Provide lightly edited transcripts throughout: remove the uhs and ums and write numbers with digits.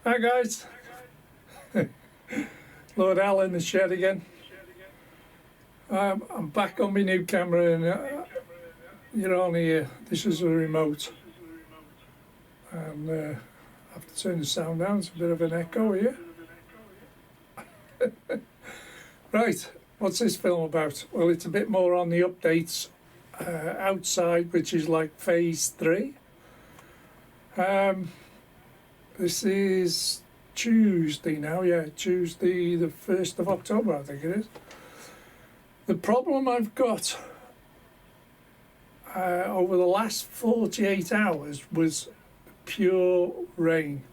Hi guys, Lord Al in the shed again. I'm back on my new camera and you're on here. This is a remote and I have to turn the sound down. It's a bit of an echo here. Right, what's this film about? Well, it's a bit more on the updates outside, which is like phase 3. This is Tuesday now, Tuesday the 1st of October, I think it is. The problem I've got over the last 48 hours was pure rain.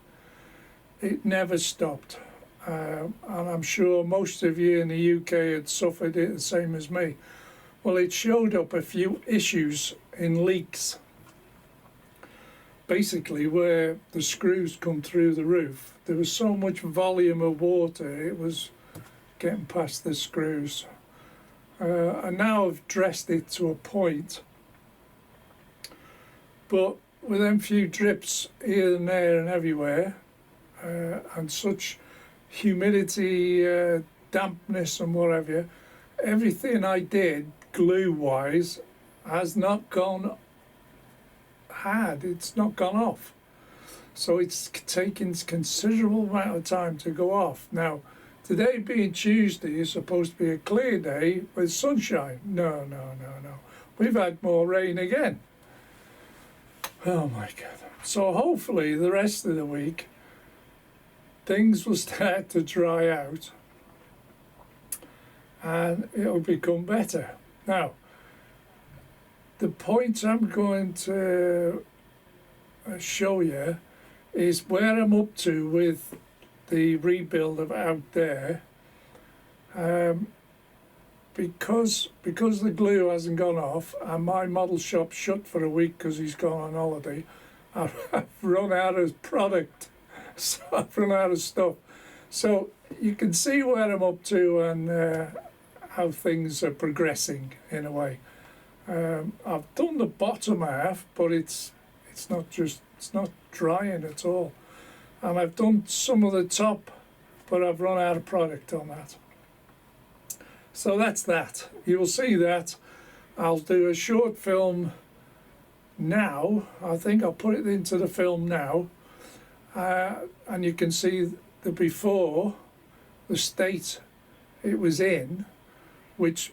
It never stopped. And I'm sure most of you in the UK had suffered it the same as me. Well, it showed up a few issues in leaks. Basically, where the screws come through the roof, there was so much volume of water, it was getting past the screws. And now I've dressed it to a point, but with them few drips here and there and everywhere, and such humidity, dampness and whatever, everything I did glue-wise has not gone it's not gone off. So it's taken considerable amount of time to go off. Now, today being Tuesday is supposed to be a clear day with sunshine. No. We've had more rain again. Oh my God. So hopefully the rest of the week, things will start to dry out and it'll become better. Now, the point I'm going to show you is where I'm up to with the rebuild of out there. Because the glue hasn't gone off and my model shop's shut for a week because he's gone on holiday, I've run out of product. So I've run out of stuff. So you can see where I'm up to and how things are progressing in a way. I've done the bottom half, but it's not drying at all. And I've done some of the top, but I've run out of product on that. So that's that. You'll see that. I'll do a short film now. I think I'll put it into the film now. And you can see the before, the state it was in, which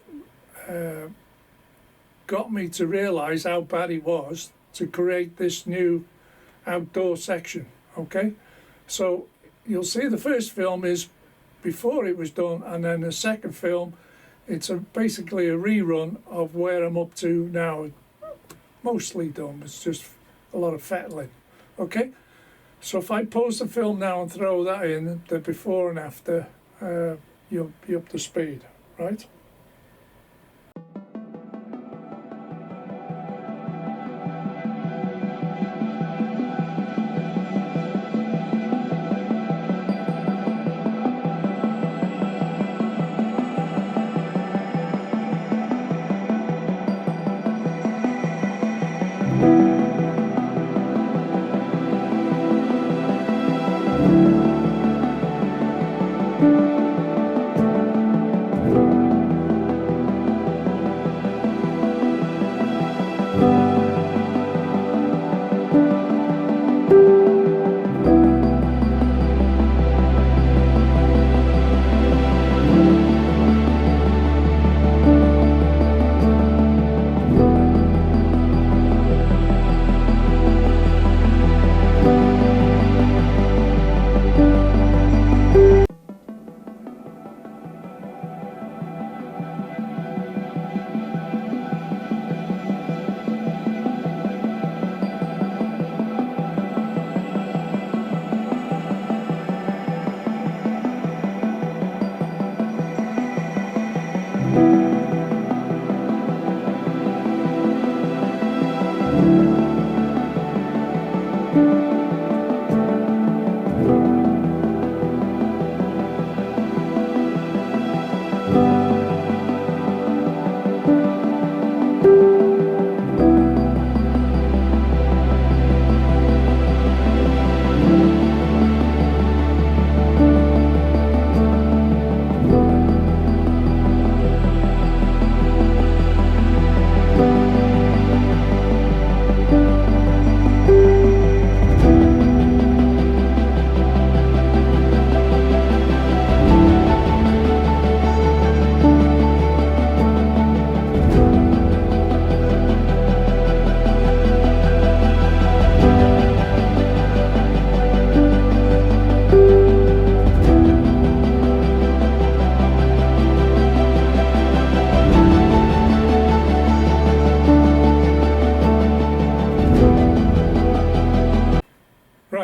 got me to realise how bad it was to create this new outdoor section, okay? So you'll see the first film is before it was done, and then the second film, it's basically a rerun of where I'm up to now. Mostly done, it's just a lot of fettling, okay? So if I pause the film now and throw that in, the before and after, you'll be up to speed, right?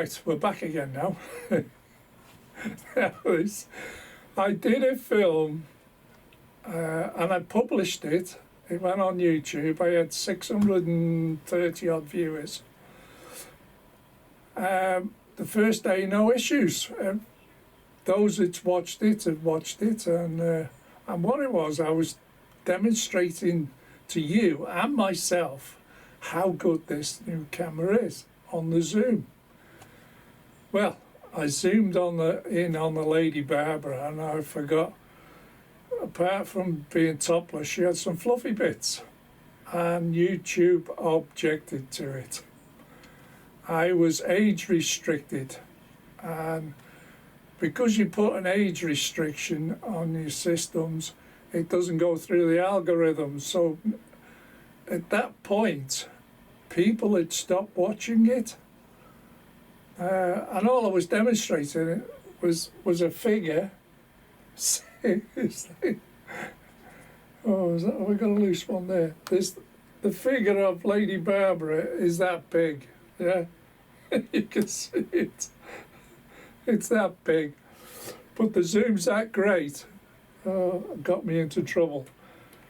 Right, we're back again now. I did a film and I published it. It went on YouTube. I had 630 odd viewers. The first day, no issues. Those that watched it have watched it, and what it was, I was demonstrating to you and myself how good this new camera is on the zoom. Well, I zoomed in on the Lady Barbara, and I forgot, apart from being topless, she had some fluffy bits, and YouTube objected to it. I was age restricted, and because you put an age restriction on your systems, it doesn't go through the algorithm. So at that point, people had stopped watching it. And all I was demonstrating was a figure. Seriously. Oh, have we got a loose one there? The figure of Lady Barbara is that big. Yeah, you can see it. It's that big. But the zoom's that great. Got me into trouble.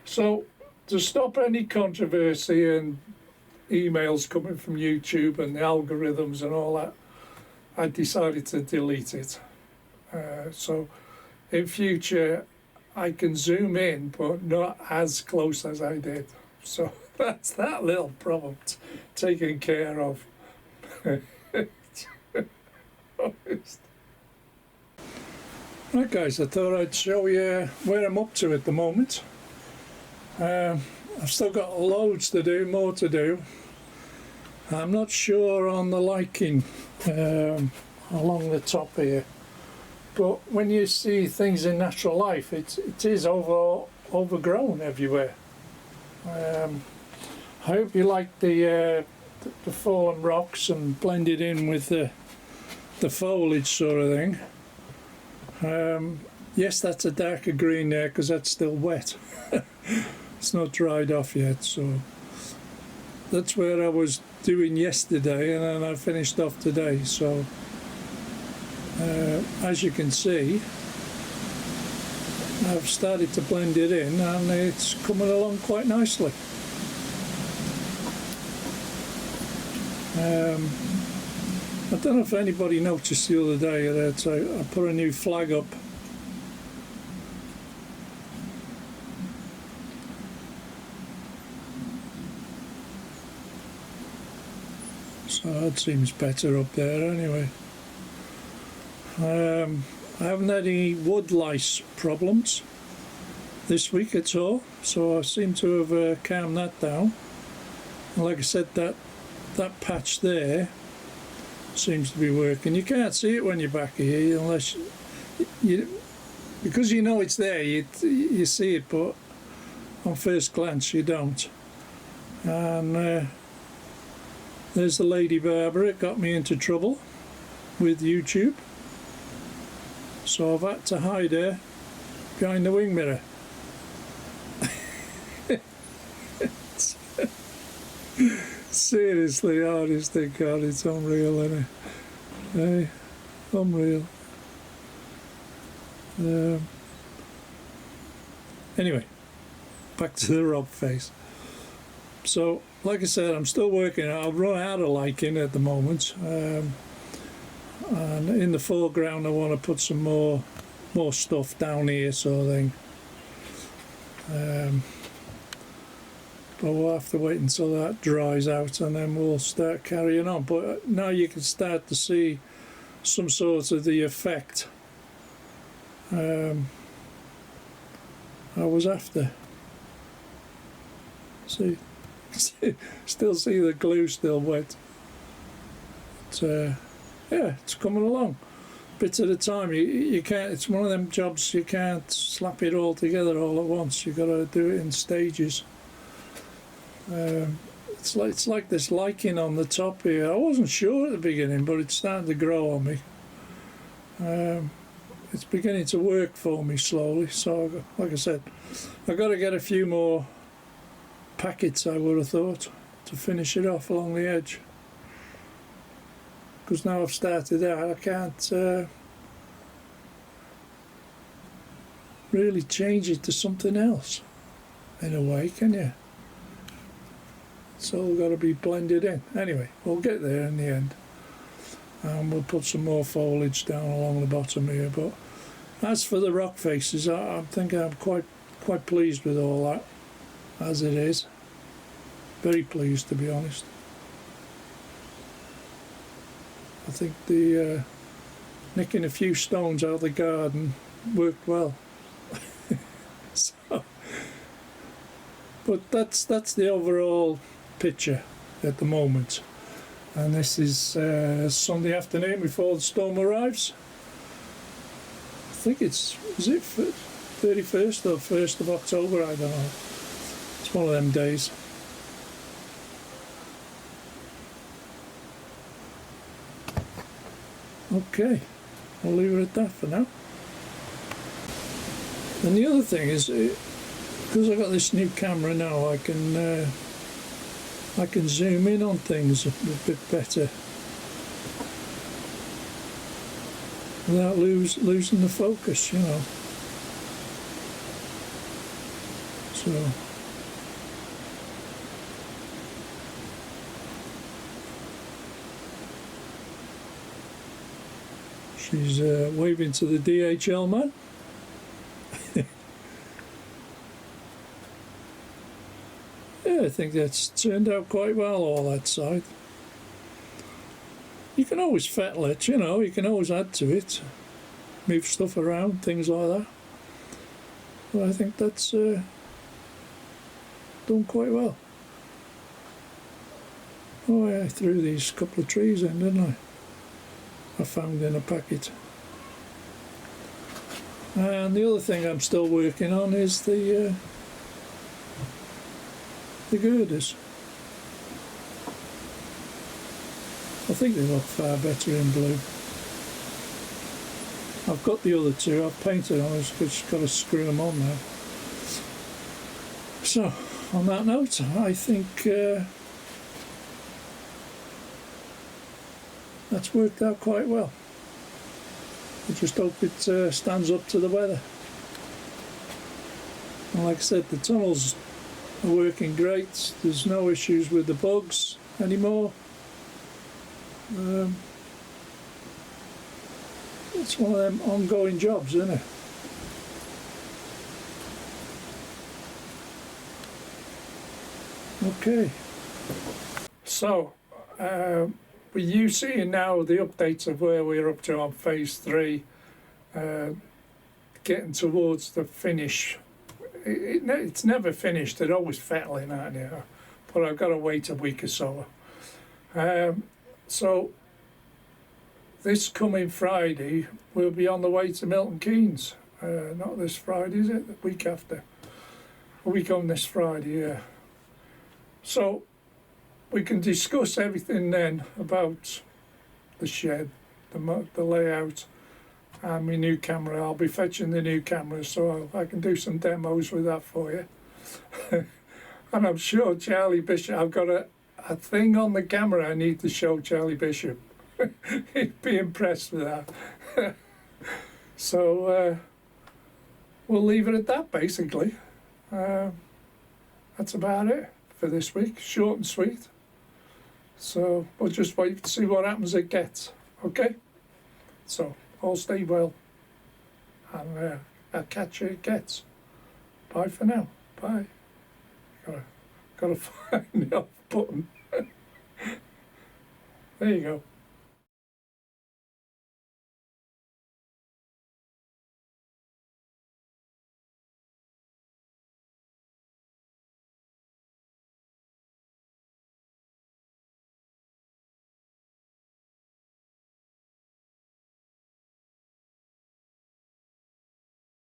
So to stop any controversy and emails coming from YouTube and the algorithms and all that, I decided to delete it. So in future I can zoom in, but not as close as I did. So that's that little problem taken care of. Right guys, I thought I'd show you where I'm up to at the moment. I've still got loads to do, more to do. I'm not sure on the lighting along the top here, but when you see things in natural life, it is overgrown everywhere. I hope you like the fallen rocks and blended in with the foliage sort of thing. Yes, that's a darker green there because that's still wet. It's not dried off yet, so that's where I was doing yesterday, and then I finished off today. So as you can see, I've started to blend it in, and it's coming along quite nicely. I don't know if anybody noticed the other day that I put a new flag up. So that seems better up there anyway. I haven't had any wood lice problems this week at all, so I seem to have calmed that down. And like I said, that patch there seems to be working. You can't see it when you're back here unless because you know it's there, you see it, but on first glance you don't. And there's the Lady Barbara. It got me into trouble with YouTube, so I've had to hide her behind the wing mirror. Seriously, honest to God, it's unreal, isn't it? Hey, unreal. Anyway, back to the Rob face. So, like I said, I'm still working. I've run out of lighting at the moment, and in the foreground I want to put some more stuff down here, sort of thing. But we'll have to wait until that dries out, and then we'll start carrying on. But now you can start to see some sort of the effect I was after. See, still see the glue still wet. But, yeah, it's coming along. Bits at a time. You can't. It's one of them jobs you can't slap it all together all at once. You got to do it in stages. It's like this lichen on the top here. I wasn't sure at the beginning, but it's starting to grow on me. It's beginning to work for me slowly. So, like I said, I've got to get a few more packets, I would have thought, to finish it off along the edge. because now I've started out, I can't really change it to something else in a way, can you? It's all got to be blended in. Anyway, we'll get there in the end. We'll put some more foliage down along the bottom here. But as for the rock faces, I think I'm quite pleased with all that as it is. Very pleased, to be honest. I think the nicking a few stones out of the garden worked well. So, but that's the overall picture at the moment. And this is Sunday afternoon before the storm arrives. I think is it 31st or 1st of October, I don't know. It's one of them days. Okay, I'll leave it at that for now. And the other thing is, because I've got this new camera now, I can zoom in on things a bit better without losing the focus, you know. So she's waving to the DHL man. Yeah, I think that's turned out quite well, all that side. You can always fettle it, you know, you can always add to it, move stuff around, things like that. But I think that's done quite well. Oh yeah, I threw these couple of trees in, didn't I found in a packet. And the other thing I'm still working on is the girders. I think they look far better in blue. I've got the other two, I've painted them, I've just got to screw them on now. So, on that note, I think that's worked out quite well. I just hope it stands up to the weather. And like I said, the tunnels are working great. There's no issues with the bugs anymore. It's one of them ongoing jobs, isn't it? Okay. So, with you seeing now the updates of where we're up to on phase 3, getting towards the finish. It's never finished, they're always fettling, aren't they? But I've got to wait a week or so. So this coming Friday we'll be on the way to Milton Keynes. Not this Friday, is it? The week after. A week on this Friday, yeah. So we can discuss everything then about the shed, the layout, and my new camera. I'll be fetching the new camera, so I can do some demos with that for you. And I'm sure Charlie Bishop, I've got a thing on the camera I need to show Charlie Bishop. He'd be impressed with that. So we'll leave it at that, basically. That's about it for this week. Short and sweet. So we'll just wait to see what happens it gets. Okay? So all stay well, and I'll catch you it gets. Bye for now. Bye. Gotta find the off button. There you go.